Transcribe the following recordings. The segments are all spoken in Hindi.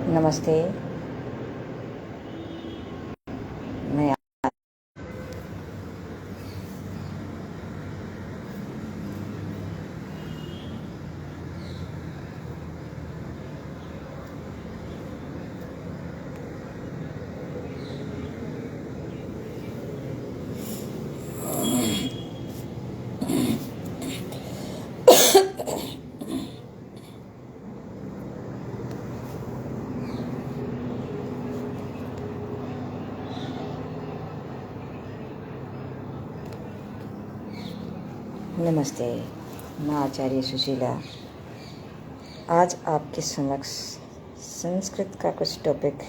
नमस्ते। मैं नमस्ते। मैं आचार्य सुशीला आज आपके समक्ष संस्कृत का कुछ टॉपिक,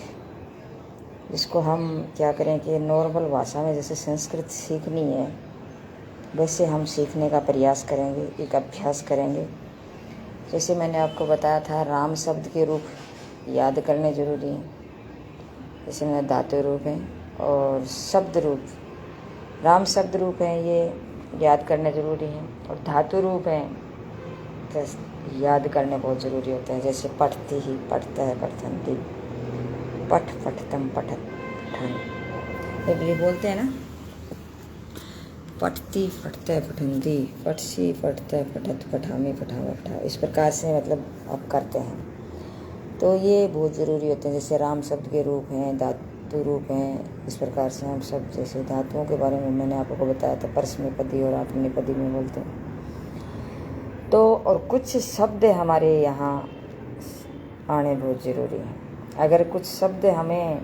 जिसको हम क्या करें कि नॉर्मल भाषा में जैसे संस्कृत सीखनी है वैसे हम सीखने का प्रयास करेंगे, एक अभ्यास करेंगे। जैसे मैंने आपको बताया था, राम शब्द के रूप याद करने ज़रूरी हैं। जैसे मैंने धातु रूप हैं और शब्द रूप, राम शब्द रूप हैं, ये याद करने ज़रूरी हैं। और धातु रूप हैं तो याद करने बहुत ज़रूरी होते हैं। जैसे पठती ही, पठता है, पठंती, पठ पठतम, पठत पठन, ये बोलते हैं ना, पठती पठते पठंती, पठसी पठते पठत पठामी पठावा पठा, इस प्रकार से मतलब आप करते हैं। तो ये बहुत ज़रूरी होते हैं। जैसे राम शब्द के रूप हैं, धातु रूप हैं, इस प्रकार से हम सब, जैसे धातुओं के बारे में मैंने आपको बताया था, परस्मैपदी और आत्मनेपदी में बोलते हैं। तो और कुछ शब्द हमारे यहाँ आने बहुत ज़रूरी हैं। अगर कुछ शब्द हमें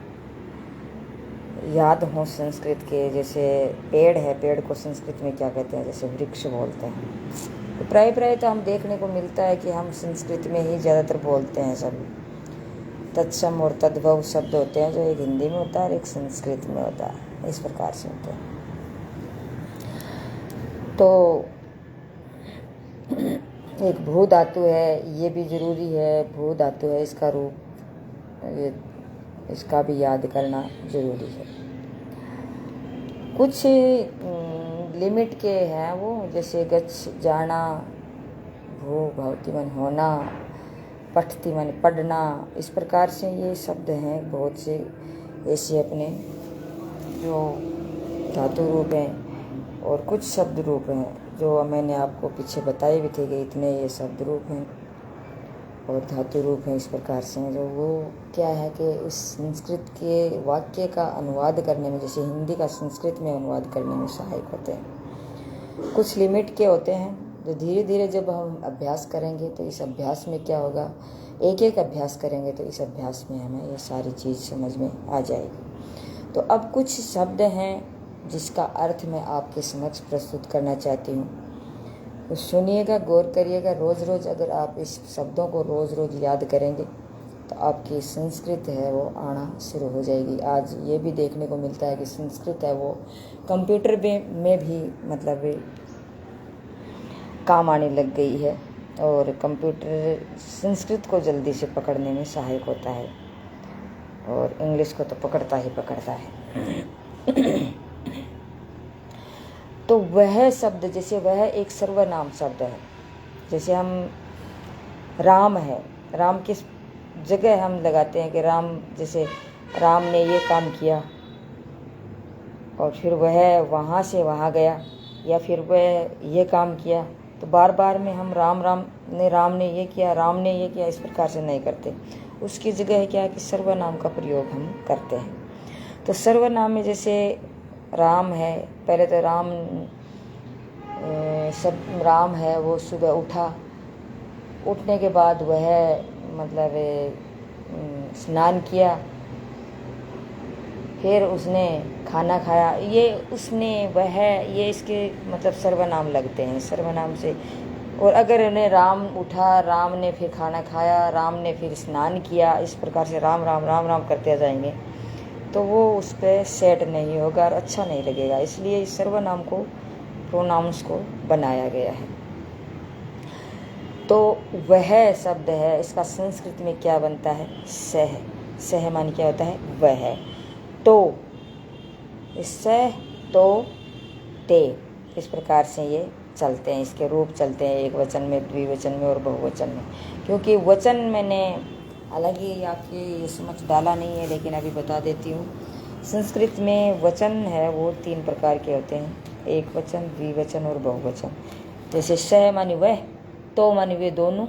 याद हों संस्कृत के, जैसे पेड़ है, पेड़ को संस्कृत में क्या कहते हैं, जैसे वृक्ष बोलते हैं। तो प्राय तो हम देखने को मिलता है कि हम संस्कृत में ही ज़्यादातर बोलते हैं। सब तत्सम और तद्भव शब्द होते हैं, जो एक हिंदी में होता है और एक संस्कृत में होता है, इस प्रकार से होते हैं। तो एक भू धातु है, ये भी ज़रूरी है। भू धातु है, इसका रूप, ये इसका भी याद करना ज़रूरी है। कुछ लिमिट के हैं वो, जैसे गच्छ जाना, भू भवती मन होना, पठती मन पढ़ना, इस प्रकार से ये शब्द हैं बहुत से ऐसे अपने जो धातु रूप हैं। और कुछ शब्द रूप हैं जो मैंने आपको पीछे बताए भी थे कि इतने ये शब्द रूप हैं और धातु रूप हैं, इस प्रकार से हैं। जो वो क्या है कि उस संस्कृत के वाक्य का अनुवाद करने में, जैसे हिंदी का संस्कृत में अनुवाद करने में सहायक होते हैं। कुछ लिमिट के होते हैं जो धीरे धीरे जब हम अभ्यास करेंगे तो इस अभ्यास में क्या होगा, एक एक अभ्यास करेंगे तो इस अभ्यास में हमें ये सारी चीज़ समझ में आ जाएगी। तो अब कुछ शब्द हैं जिसका अर्थ मैं आपके समक्ष प्रस्तुत करना चाहती हूँ। तो सुनिएगा, गौर करिएगा। रोज़ रोज़ अगर आप इस शब्दों को रोज़ रोज़ याद करेंगे तो आपकी संस्कृत है वो आना शुरू हो जाएगी। आज ये भी देखने को मिलता है कि संस्कृत है वो कंप्यूटर में भी मतलब काम आने लग गई है, और कंप्यूटर संस्कृत को जल्दी से पकड़ने में सहायक होता है, और इंग्लिश को तो पकड़ता ही पकड़ता है। तो वह शब्द, जैसे वह एक सर्वनाम शब्द है। जैसे हम राम है, राम किस जगह हम लगाते हैं कि राम, जैसे राम ने ये काम किया और फिर वह वहाँ से वहाँ गया, या फिर वह ये काम किया, तो बार बार में हम राम ने ये किया, राम ने ये किया, इस प्रकार से नहीं करते। उसकी जगह क्या है कि सर्वनाम का प्रयोग हम करते हैं। तो सर्वनाम में जैसे राम है, पहले तो राम सब राम है वो सुबह उठा, उठने के बाद वह मतलब स्नान किया, फिर उसने खाना खाया, ये उसने वह, ये इसके मतलब सर्वनाम लगते हैं सर्वनाम से। और अगर उन्हें राम उठा, राम ने फिर खाना खाया, राम ने फिर स्नान किया, इस प्रकार से राम राम राम राम करते जाएंगे तो वो उस पर सेट नहीं होगा और अच्छा नहीं लगेगा। इसलिए इस सर्वनाम को, प्रोनाउंस को बनाया गया है। तो वह शब्द है, इसका संस्कृत में क्या बनता है, सह। सह मान क्या होता है, वह। तो सह, तो, ते, इस प्रकार से ये चलते हैं, इसके रूप चलते हैं, एक वचन में, द्विवचन में और बहुवचन में। क्योंकि वचन मैंने हालांकि आपके ये समझ डाला नहीं है, लेकिन अभी बता देती हूँ। संस्कृत में वचन है वो 3 प्रकार के होते हैं, एक वचन, द्विवचन और बहुवचन। जैसे स मानी वह, तो मानी वे दोनों,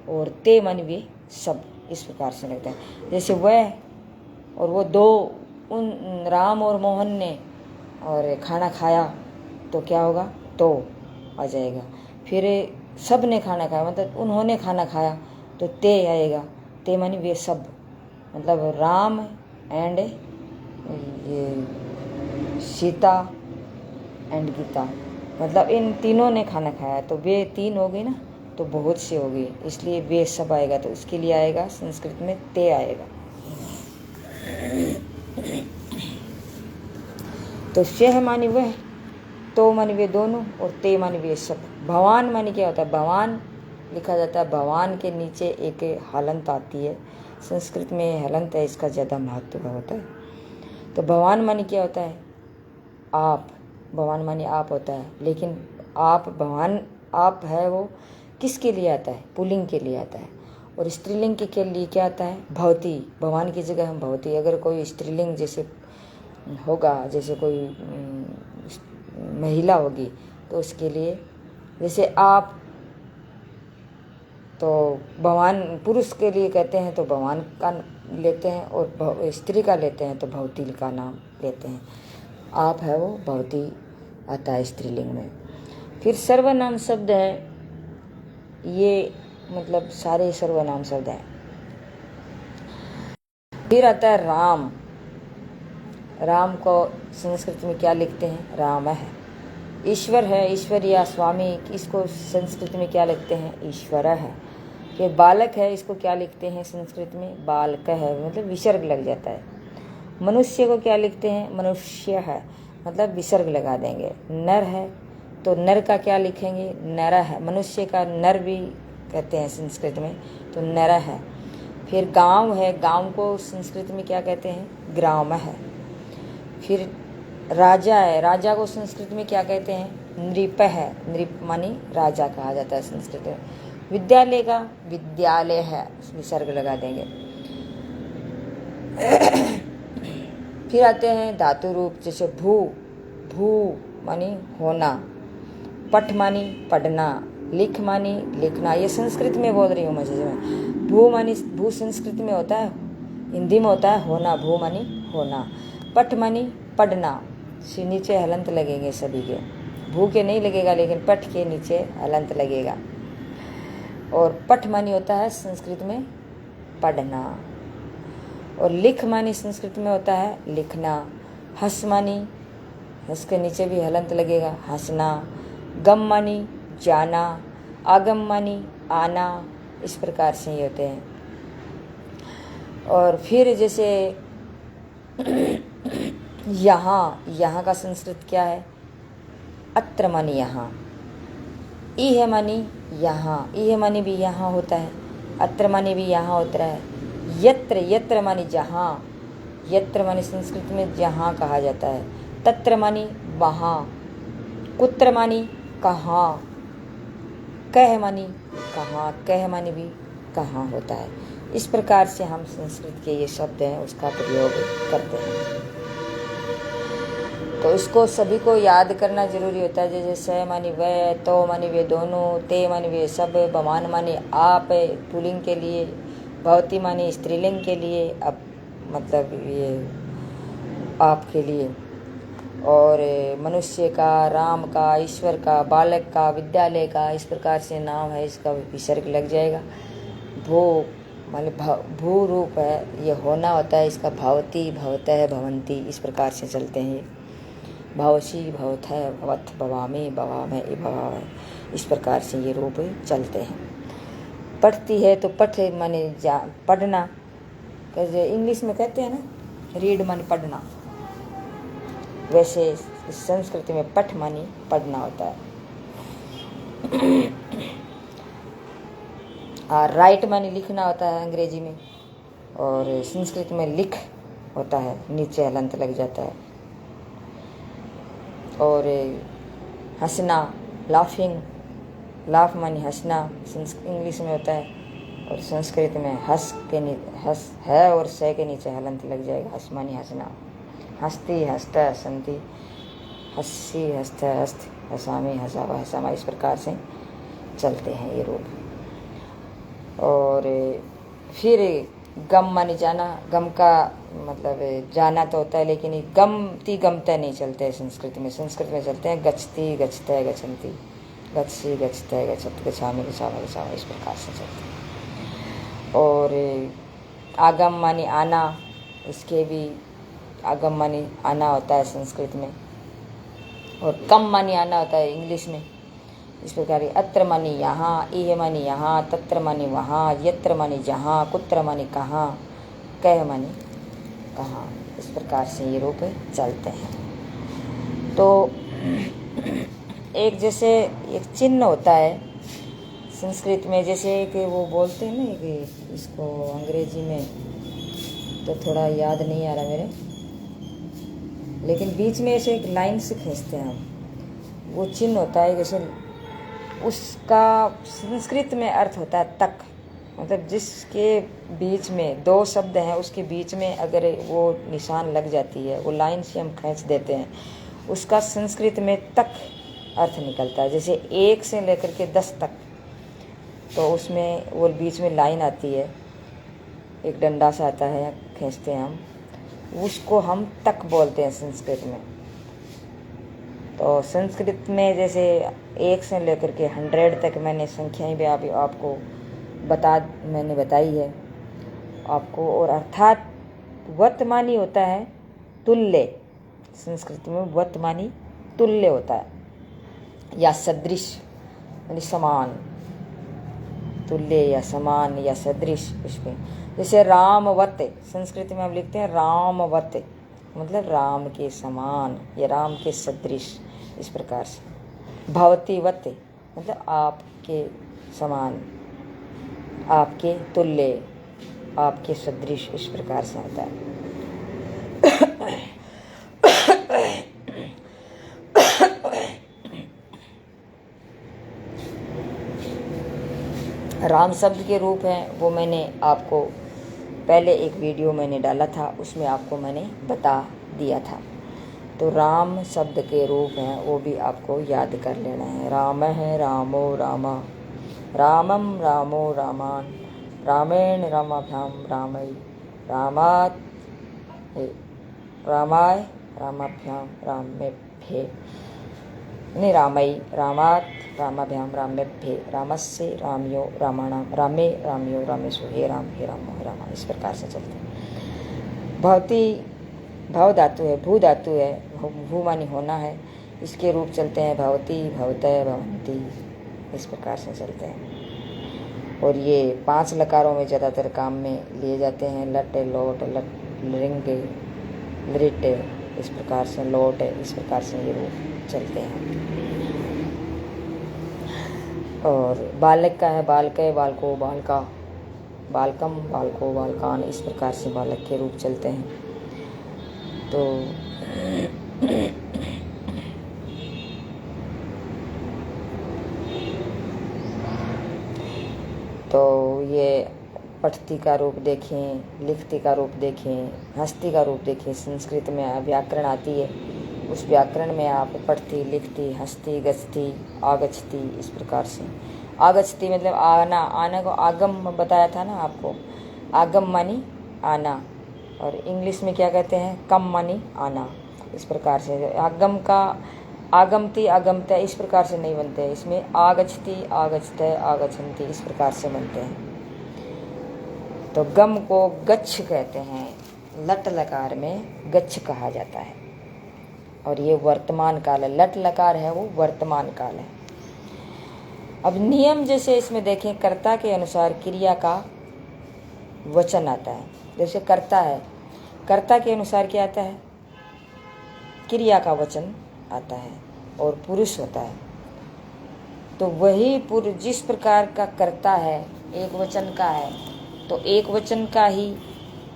और ते मानी वे सब, इस प्रकार से लगता है। जैसे वह और वो दो, उन राम और मोहन ने और खाना खाया, तो क्या होगा, तो आ जाएगा। फिर सब ने खाना खाया, मतलब उन्होंने खाना खाया, तो ते आएगा। ते मानी वे सब, मतलब राम एंड ये सीता एंड गीता, मतलब इन तीनों ने खाना खाया, तो वे 3 हो गई ना, तो बहुत से हो गई, इसलिए वे सब आएगा। तो इसके लिए आएगा संस्कृत में ते आएगा। तो शह मानी वह, तो मानी वे दोनों, और ते मानी वे सब। भवान मानी क्या होता है, भवान लिखा जाता है, भवान के नीचे एक हलंत आती है। संस्कृत में हलंत है, इसका ज़्यादा महत्व होता है। तो भवान मानी क्या होता है, आप। भवान मानी आप होता है, लेकिन आप, भवान आप है वो किसके लिए आता है, पुल्लिंग के लिए आता है। और स्त्रीलिंग के लिए क्या आता है, भवती। भवान की जगह हम भवती। अगर कोई स्त्रीलिंग जैसे होगा, जैसे कोई महिला होगी, तो उसके लिए जैसे आप, तो भवान पुरुष के लिए कहते हैं तो भगवान का लेते हैं, और स्त्री का लेते हैं तो भवती का नाम लेते हैं। आप है वो भवती आता है स्त्रीलिंग में। फिर सर्वनाम शब्द है, ये मतलब सारे सर्वनाम शब्द हैं। फिर आता है राम। राम को संस्कृत में क्या लिखते हैं, राम है। ईश्वर है, ईश्वर या स्वामी, इसको संस्कृत में क्या लिखते हैं, ईश्वर है। फिर बालक है, इसको क्या लिखते हैं संस्कृत में, बालक है, मतलब विसर्ग लग जाता है। मनुष्य को क्या लिखते हैं, मनुष्य है, मतलब विसर्ग लगा देंगे। नर है, तो नर का क्या लिखेंगे, नर है। मनुष्य का नर भी कहते हैं संस्कृत में, तो नर है। फिर गांव है, गांव को संस्कृत में क्या कहते हैं, ग्राम है। फिर राजा है, राजा को संस्कृत में क्या कहते हैं, नृप है। नृप मानी राजा कहा जाता है संस्कृत में। विद्यालय का विद्यालय है, विसर्ग लगा देंगे। फिर आते हैं धातु रूप, जैसे भू। भू मानी होना, पठ मानी पढ़ना, लिख मानी लिखना। ये संस्कृत में बोल रही हूँ मैं। भू मानी, भू संस्कृत में होता है, हिंदी में होता है होना। भू मानी होना, पठ मानी पढ़ना, से नीचे हलंत लगेंगे सभी के। भू के नहीं लगेगा, लेकिन पठ के नीचे हलंत लगेगा। और पठ मानी होता है संस्कृत में पढ़ना, और लिख मानी संस्कृत में होता है लिखना। हंस मानी, हंस के नीचे भी हलंत लगेगा, हंसना। गम मानी जाना, आगम मानी आना। इस प्रकार से ये होते हैं। और फिर जैसे यहाँ का संस्कृत क्या है, अत्र मानी यहाँ। इह मानी यहाँ, इह मानी भी यहाँ होता है, अत्र मानी भी यहाँ होता है। यत्र, यत्र मानी जहाँ, यत्र मानी संस्कृत में जहाँ कहा जाता है। तत्र मानी वहाँ, कुत्र मानी कहाँ, कह मानी कहाँ, कह मानी भी कहाँ होता है। इस प्रकार से हम संस्कृत के ये शब्द हैं उसका प्रयोग करते हैं। तो इसको सभी को याद करना जरूरी होता है। जैसे स मानी वह, तो मानी वे दोनों, ते मानी वे सब, भवान मानी आप पुल्लिंग के लिए, भवती मानी स्त्रीलिंग के लिए, अब मतलब ये आपके लिए। और मनुष्य का, राम का, ईश्वर का, बालक का, विद्यालय का, इस प्रकार से नाम है, इसका विसर्ग लग जाएगा। भू माने भू रूप है, ये होना होता है, इसका भवती, भवतः, भवंती, इस प्रकार से चलते हैं। भवसी, भवतः, भवत, भवामी, भवामय, भवामय, इस प्रकार से ये रूप चलते हैं। पढ़ती है तो पठ माने पढ़ना, जैसे इंग्लिश में कहते हैं ना रीड माने पढ़ना, वैसे संस्कृत में पठ मानी पढ़ना होता है। और राइट मानी लिखना होता है अंग्रेजी में, और संस्कृत में लिख होता है, नीचे हलंत लग जाता है। और हंसना, लाफिंग, लाफ मानी हंसना, इंग्लिश में होता है और संस्कृत में हस है और से के नीचे हलंत लग जाएगा। हस मानी हंसना, हस्ती हस्त हसंती, हस्सी हस्त हस्त, हसामी हसावा हसामा, इस प्रकार से चलते हैं ये रूप। और फिर गम मानी जाना, गम का मतलब जाना तो होता है, लेकिन ये गमती गमते नहीं चलते हैं संस्कृत में। संस्कृत में चलते हैं गच्छति गच्छते गच्छन्ति, गच्छसी गच्छते गच्छत, गच्छामि गच्छावा गच्छावा, इस प्रकार से चलते हैं। और आगम मानी आना, इसके भी आगम मानी आना होता है संस्कृत में, और कम मानी आना होता है इंग्लिश में। इस प्रकार अत्र मानी यहाँ, इह मानी यहाँ, तत्र मानी वहाँ, यत्र मानी जहाँ, कुत्र मानी कहाँ, कह मानी कहाँ, इस प्रकार से ये रूप चलते हैं। तो एक जैसे एक चिन्ह होता है संस्कृत में, जैसे कि वो बोलते हैं ना कि इसको अंग्रेजी में तो थोड़ा याद नहीं आ रहा मेरे, लेकिन बीच में ऐसे एक लाइन से खींचते हैं हम, वो चिन्ह होता है। जैसे उसका संस्कृत में अर्थ होता है तक, मतलब जिसके बीच में दो शब्द हैं उसके बीच में अगर वो निशान लग जाती है, वो लाइन से हम खींच देते हैं, उसका संस्कृत में तक अर्थ निकलता है। जैसे 1 से लेकर के 10 तक, तो उसमें वो बीच में लाइन आती है, एक डंडा सा आता है, खींचते हैं हम, उसको हम तक बोलते हैं संस्कृत में। तो संस्कृत में जैसे 1 से लेकर के 100 तक मैंने संख्याएं भी आपको मैंने बताई है आपको। और अर्थात वर्तमानी होता है तुल्य, संस्कृत में वर्तमानी तुल्य होता है, या सदृश यानी समान, तुल्य या समान या सदृश। इसमें जैसे रामवत, संस्कृत में हम लिखते हैं रामवत, मतलब राम के समान या राम के सदृश, इस प्रकार से। भवतीवत मतलब आपके समान, आपके तुल्य, आपके सदृश, इस प्रकार से होता है। राम शब्द के रूप हैं वो मैंने आपको पहले एक वीडियो मैंने डाला था, उसमें आपको मैंने बता दिया था। तो राम शब्द के रूप हैं वो भी आपको याद कर लेना है। राम है रामो रामा, रामम रामो रामान, रामेण रामाभ्याम रामई, रामात रामाय रामाभ्याम रामेभ्ये, नहीं रामई रामात रामाभ्याम रामेभ्ये, रामस्य रामयो रामाणाम, रामे रामयो रामेशु, हे राम हे रामो हे रामा, इस प्रकार से चलते हैं। भवती भव धातु है, भू धातु है, भू मानी होना है, इसके रूप चलते हैं भवती भवतय भवंती, इस प्रकार से चलते हैं। और ये 5 लकारों में ज़्यादातर काम में लिए जाते हैं। लट लोट लट लिंग लृट, इस प्रकार से लोट, इस प्रकार से ये रूप चलते हैं। और बालक का है बालकय बालको बालका, बालकम बालको बालकान, इस प्रकार से बालक के रूप चलते हैं। तो ये पठती का रूप देखें, लिखती का रूप देखें, हंसती का रूप देखें। संस्कृत में व्याकरण आती है, उस व्याकरण में आप पठती, लिखती, हंसती, गच्छती, आगच्छती, इस प्रकार से। आगच्छती मतलब आना, आना को आगम बताया था ना आपको, आगम मानी आना, और इंग्लिश में क्या कहते हैं, कम मानी आना, इस प्रकार से। आगम का आगमती आगमते इस प्रकार से नहीं बनते हैं, इसमें आगच्छति आगच्छते आगच्छन्ति, इस प्रकार से बनते हैं। तो गम को गच्छ कहते हैं, लट लकार में गच्छ कहा जाता है, और ये वर्तमान काल है। लट लकार है वो वर्तमान काल है। अब नियम जैसे इसमें देखें, कर्ता के अनुसार क्रिया का वचन आता है। जैसे कर्ता है, कर्ता के अनुसार क्या आता है, क्रिया का वचन आता है, और पुरुष होता है। तो वही पुरुष जिस प्रकार का कर्ता है, एक वचन का है, तो एक वचन का ही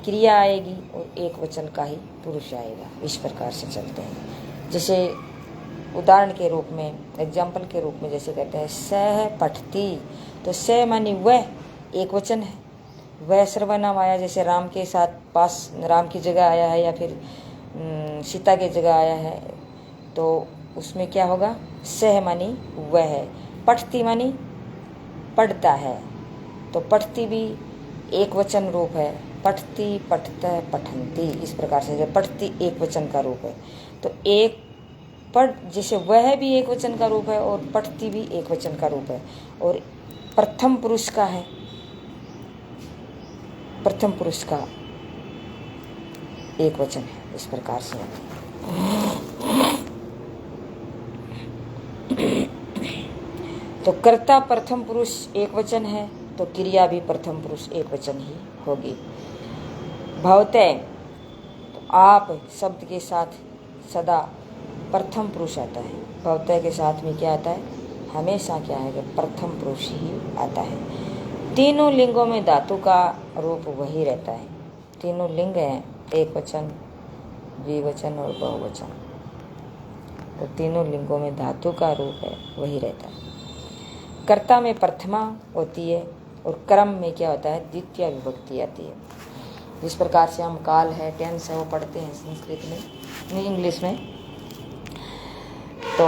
क्रिया आएगी और एक वचन का ही पुरुष आएगा, इस प्रकार से चलते हैं। जैसे उदाहरण के रूप में, एग्जाम्पल के रूप में जैसे कहते हैं सह पठती, तो सह मानी वह, एक वचन है। वह सर्वनाम आया, जैसे राम के साथ पास राम की जगह आया है या फिर सीता की जगह आया है, तो उसमें क्या होगा? सह मानी वह है। पठती मानी पढ़ता है, तो पठती भी एक वचन रूप है। पठती, पठता, पठंती, इस प्रकार से। जब पठती एक वचन का रूप है, तो एक पढ़, जैसे वह भी एक वचन का रूप है और पठती भी एक वचन का रूप है, और प्रथम पुरुष का है, प्रथम पुरुष का एक वचन है, इस प्रकार से। तो कर्ता प्रथम पुरुष एक वचन है, तो क्रिया भी प्रथम पुरुष एक वचन ही होगी। भवते, तो आप शब्द के साथ सदा प्रथम पुरुष आता है। भवते के साथ में क्या आता है? हमेशा क्या है कि प्रथम पुरुष ही आता है। तीनों लिंगों में धातु का रूप वही रहता है। तीनों लिंग हैं, एक वचन, द्विवचन और बहुवचन। तो तीनों लिंगों में धातु का रूप है वही रहता है। कर्ता में प्रथमा होती है और क्रम में क्या होता है? द्वितीय विभक्ति आती है। जिस प्रकार से हम काल है, टेंस है, वो पढ़ते हैं संस्कृत में, नहीं इंग्लिश में। तो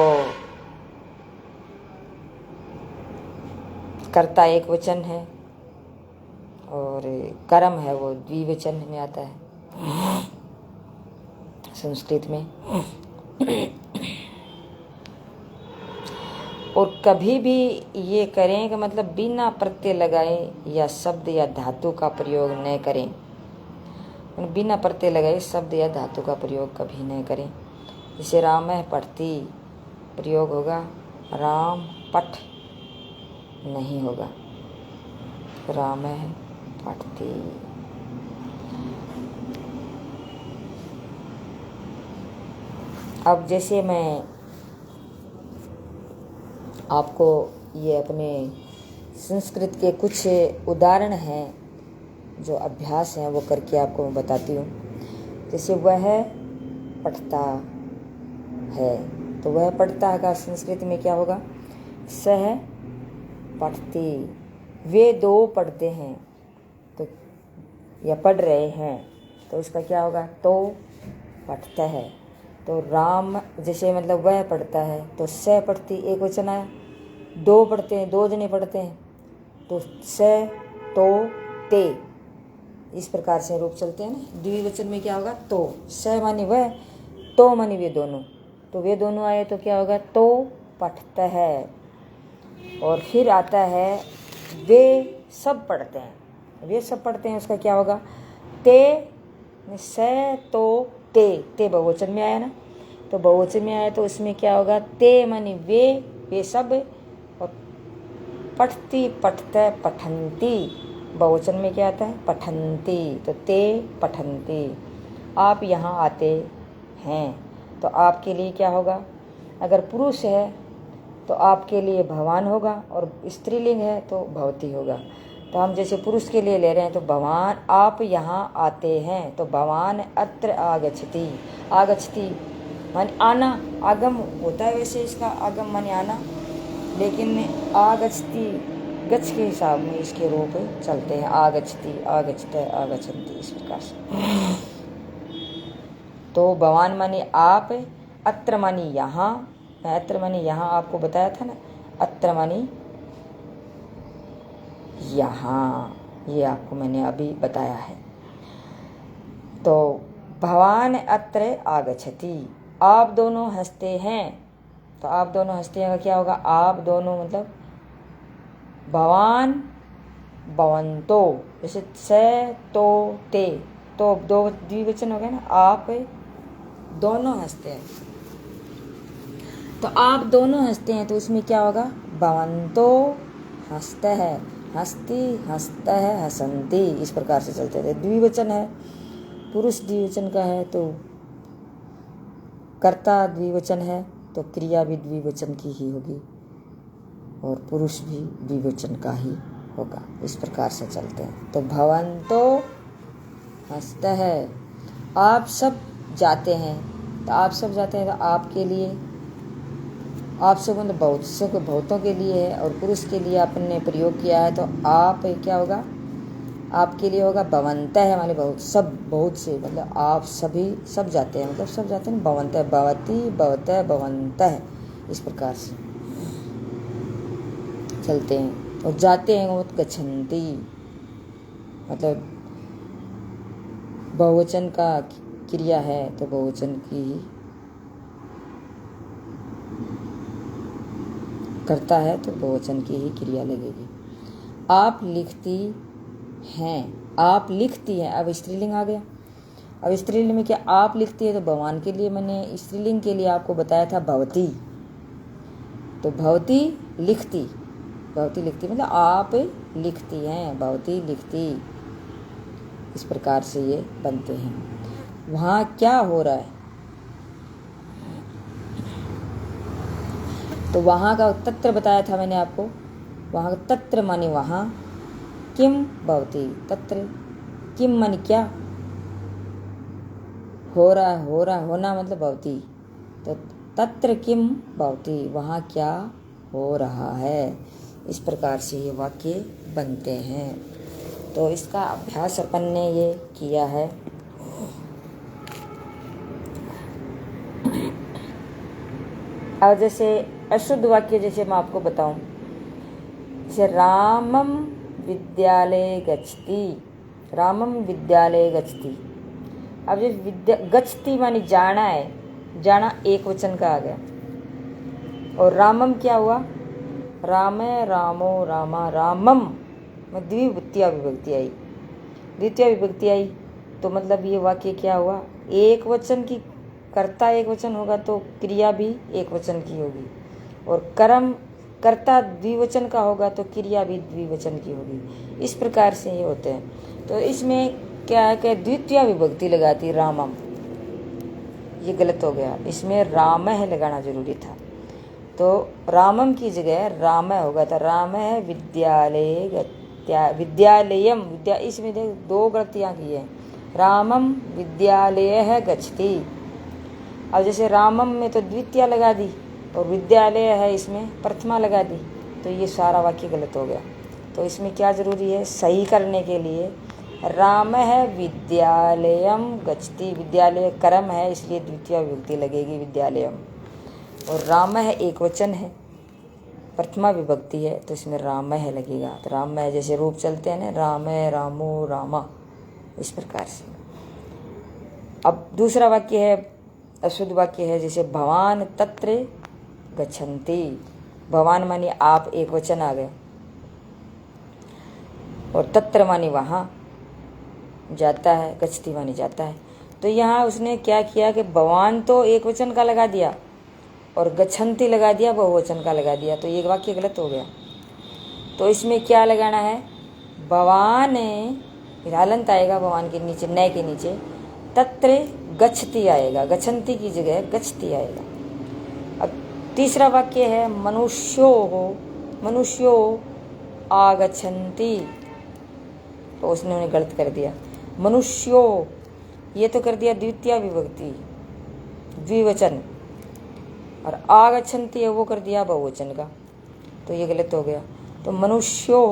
कर्ता एक वचन है और कर्म है वो द्विवचन में आता है संस्कृत में। और कभी भी ये करें कि मतलब बिना प्रत्यय लगाए या शब्द या धातु का प्रयोग न करें। बिना प्रत्यय लगाए शब्द या धातु का प्रयोग कभी न करें। जैसे राम है पठती प्रयोग होगा, राम पठ नहीं होगा। राम है पठती। अब जैसे मैं आपको ये अपने संस्कृत के कुछ उदाहरण हैं, जो अभ्यास हैं, वो करके आपको मैं बताती हूँ। जैसे वह पढ़ता है, तो वह पढ़ता का संस्कृत में क्या होगा? सह पढ़ती। वे दो पढ़ते हैं, तो या पढ़ रहे हैं, तो उसका क्या होगा? तो पढ़ता है। तो राम, जैसे मतलब वह पढ़ता है, तो सह पढ़ती एक वचन आया। दो पढ़ते हैं, दो जने पढ़ते हैं, तो स, तो, ते, इस प्रकार से रूप चलते हैं ना। द्विवचन में क्या होगा? तो। स मानी वह, तो मानी वे दोनों, तो वे दोनों आए तो क्या होगा? तो पढ़ता है। और फिर आता है वे सब पढ़ते हैं, वे सब पढ़ते हैं, उसका क्या होगा? ते, स, तो, ते बहुवचन में आया ना, तो बहुवचन में आया तो उसमें क्या होगा? ते मानी वे सब, और पठती, पठते, पठंती, बहुवचन में क्या आता है? पठंती, तो ते पठंती। आप यहाँ आते हैं, तो आपके लिए क्या होगा? अगर पुरुष है तो आपके लिए भवान होगा, और स्त्रीलिंग है तो भवती होगा। तो हम जैसे पुरुष के लिए ले रहे हैं, तो भवान आप यहाँ आते हैं, तो भवान अत्र आगच्छति। आगच्छति माने आना, आगम होता है वैसे इसका, आगम माने आना, लेकिन आगच्छति गच्छ के हिसाब में इसके रूप चलते हैं। आगच्छति, आगच्छते, आगच्छन्ति, इस प्रकार से। तो भवान माने आप, अत्र मानी यहाँ, अत्र मानी यहाँ आपको बताया था ना, अत्र मानी यहाँ, ये आपको मैंने अभी बताया है। तो भवान अत्र आगच्छति, आप दोनों हंसते हैं, तो आप दोनों हंसते हैं का क्या होगा? आप दोनों मतलब भवान भवंतो, जैसे से, तो, ते, तो दो द्विवचन हो गया ना। आप दोनों हंसते हैं, तो आप दोनों हंसते हैं, तो उसमें क्या होगा? भवंतो हंसते हैं, हंसती, हंसता है, हसंती, इस प्रकार से चलते थे। द्विवचन है, पुरुष द्विवचन का है, तो कर्ता द्विवचन है, तो क्रिया भी द्विवचन की ही होगी, और पुरुष भी द्विवचन का ही होगा। इस प्रकार से चलते हैं। तो भवंतो हंसते हैं, आप सब जाते हैं, तो आप सब जाते हैं, तो आपके लिए आप से मतलब बहुत से बहुतों के लिए है और पुरुष के लिए आपने प्रयोग किया है, तो आप क्या होगा, आपके लिए होगा भवन्तः है, माने बहुत, सब बहुत से, मतलब आप सभी, सब जाते हैं, मतलब सब जाते हैं, भवन्तः, भवती, भवतः, भवन्तः, इस प्रकार से चलते हैं। और जाते हैं वो गच्छन्ति, मतलब बहुवचन का क्रिया है तो बहुवचन की ही करता है तो बहुवचन की ही क्रिया लगेगी। आप लिखती हैं, आप लिखती हैं, अब स्त्रीलिंग आ गया। अब स्त्रीलिंग में क्या, आप लिखती है तो भगवान के लिए मैंने स्त्रीलिंग के लिए आपको बताया था भवती, तो भवती लिखती, भवती लिखती मतलब आप लिखती हैं, भवती लिखती, इस प्रकार से ये बनते हैं। वहाँ क्या हो रहा है, तो वहाँ का तत्र बताया था मैंने आपको, वहाँ का तत्र माने वहाँ, किम भवती, तत्र किम माने क्या, हो रहा, हो रहा, होना मतलब भवती, तो तत्र किम भवती, वहाँ क्या हो रहा है, इस प्रकार से ये वाक्य बनते हैं। तो इसका अभ्यास अपन ने ये किया है। और जैसे अशुद्ध वाक्य जैसे मैं आपको बताऊं, जैसे रामम विद्यालय गच्छति, रामम विद्यालय गच्छति। अब जो विद्या गच्छति मानी जाना है, जाना एक वचन का आ गया, और रामम क्या हुआ, रामे रामो रामा, रामम में द्वितीया विभक्ति आई, द्वितीय विभक्ति आई, तो मतलब ये वाक्य क्या हुआ, एक वचन की, कर्ता एक वचन होगा तो क्रिया भी एक वचन की होगी, और कर्म कर्ता द्विवचन का होगा तो क्रिया भी द्विवचन की होगी, इस प्रकार से ये होते हैं। तो इसमें क्या है कि द्वितीय विभक्ति लगाती रामम, ये गलत हो गया, इसमें रामः लगाना जरूरी था, तो रामम की जगह रामः होगा, तो रामः विद्यालय, विद्यालयम, विद्या, इसमें देख दो गलतियाँ की है, रामम विद्यालय गच्छति। अब जैसे रामम में तो द्वितीय लगा दी और विद्यालय है इसमें प्रथमा लगा दी, तो ये सारा वाक्य गलत हो गया। तो इसमें क्या जरूरी है, सही करने के लिए राम है विद्यालयम गच्छति, विद्यालय कर्म है इसलिए द्वितीय विभक्ति लगेगी विद्यालयम, और राम है एक वचन है, प्रथमा विभक्ति है, तो इसमें राम है लगेगा। तो राम है जैसे रूप चलते हैं ना, राम है, रामो, रामा, इस प्रकार से। अब दूसरा वाक्य है, अशुद्ध वाक्य है, जैसे भवान तत्र गच्छन्ति, भवान मानी आप एक वचन आ गए, और तत्र मानी वहाँ जाता है, गच्छति मानी जाता है, तो यहाँ उसने क्या किया कि भवान तो एक वचन का लगा दिया और गच्छन्ति लगा दिया, बहुवचन का लगा दिया, तो ये वाक्य गलत हो गया। तो इसमें क्या लगाना है, भवान, फिर हलंत आएगा भवान के नीचे, नए के नीचे, तत्र गच्छति आएगा, गच्छन्ति की जगह गच्छति आएगा। अब तीसरा वाक्य है मनुष्यो हो, मनुष्यो आगच्छन्ति, तो उसने उन्हें गलत कर दिया, मनुष्यो ये तो कर दिया द्वितीय विभक्ति द्विवचन, और आगच्छन्ति है वो कर दिया बहुवचन का, तो ये गलत हो गया। तो मनुष्यो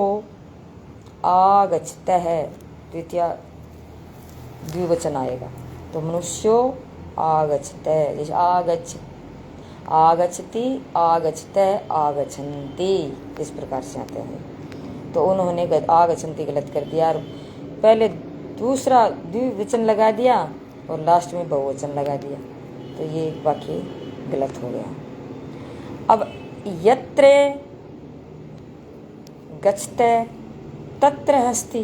आगच्छता है, द्वितीय द्विवचन आएगा, तो मनुष्यो आगच्छता है, जैसे आगच्छ, आगच्छति, आगच्छता, आगच्छन्ति, इस प्रकार से आते हैं। तो उन्होंने आगच्छन्ति गलत कर दिया, और पहले दूसरा द्विवचन लगा दिया और लास्ट में बहुवचन लगा दिया, तो ये वाक्य गलत हो गया। अब यत्र गच्छते तत्र हस्ति,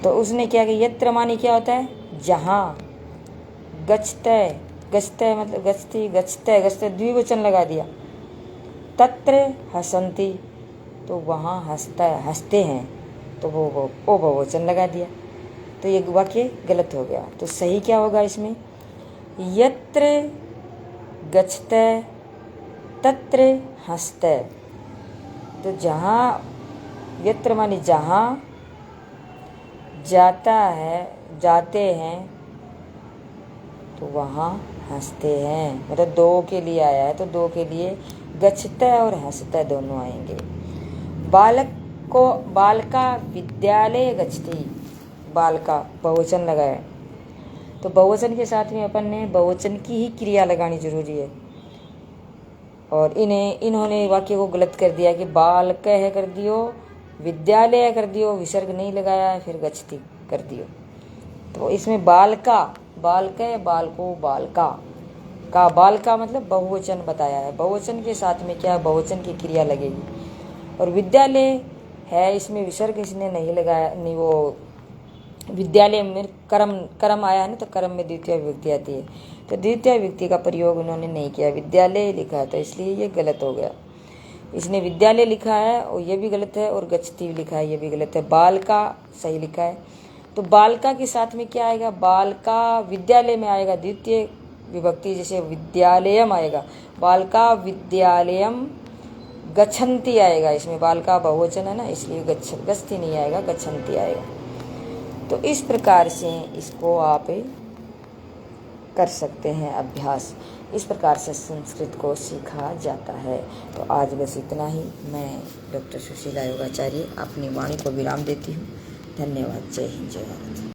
तो उसने क्या किया, यत्र मानी क्या होता है जहाँ, गच्छते, गच्छते मतलब गच्छति, गच्छते, गच्छते द्विवचन लगा दिया, तत्र हसन्ति तो वहाँ हंसता है, हंसते हैं, तो वो बहुवचन लगा दिया, तो ये वाक्य गलत हो गया। तो सही क्या होगा इसमें, यत्र गच्छते तत्र हंसते, तो जहाँ, यत्र मानी जहाँ, जाता है, जाते हैं, तो वहाँ हंसते हैं, मतलब दो के लिए आया है तो दो के लिए गच्छते और हंसते दोनों आएंगे। बालका विद्यालय गच्छति, बालका बहुवचन लगाए तो बहुवचन के साथ में अपन ने बहुवचन की ही क्रिया लगानी जरूरी है। और इन्होंने वाक्य को गलत कर दिया कि बालक है कर दियो, विद्यालय कर दियो, विसर्ग नहीं लगाया है, फिर गच्छति कर दियो। तो इसमें बालका, बालक बालको बालका का, बालका मतलब बहुवचन बताया है, बहुवचन के साथ में क्या बहुवचन की क्रिया लगेगी। और विद्यालय है, इसमें विसर्ग इसने नहीं लगाया, नहीं वो विद्यालय में कर्म आया है ना, तो कर्म में द्वितीय विभक्ति आती है, तो द्वितीय विभक्ति का प्रयोग उन्होंने नहीं किया, विद्यालय लिखा है, तो इसलिए ये गलत हो गया। इसने विद्यालय लिखा है और ये भी गलत है, और गच्छति लिखा है ये भी गलत है। बालका सही लिखा है, तो बालका के साथ में क्या आएगा, बालका विद्यालय में आएगा द्वितीय विभक्ति, जैसे विद्यालयम आएगा, बालका विद्यालयम गच्छन्ति आएगा, इसमें बालका बहुवचन है ना, इसलिए गच्छति नहीं आएगा, गच्छन्ति आएगा। तो इस प्रकार से इसको आप कर सकते हैं अभ्यास, इस प्रकार से संस्कृत को सीखा जाता है। तो आज बस इतना ही। मैं डॉक्टर सुशीला योगाचार्य अपनी वाणी को विराम देती हूँ। धन्यवाद। जय हिंद, जय भारत।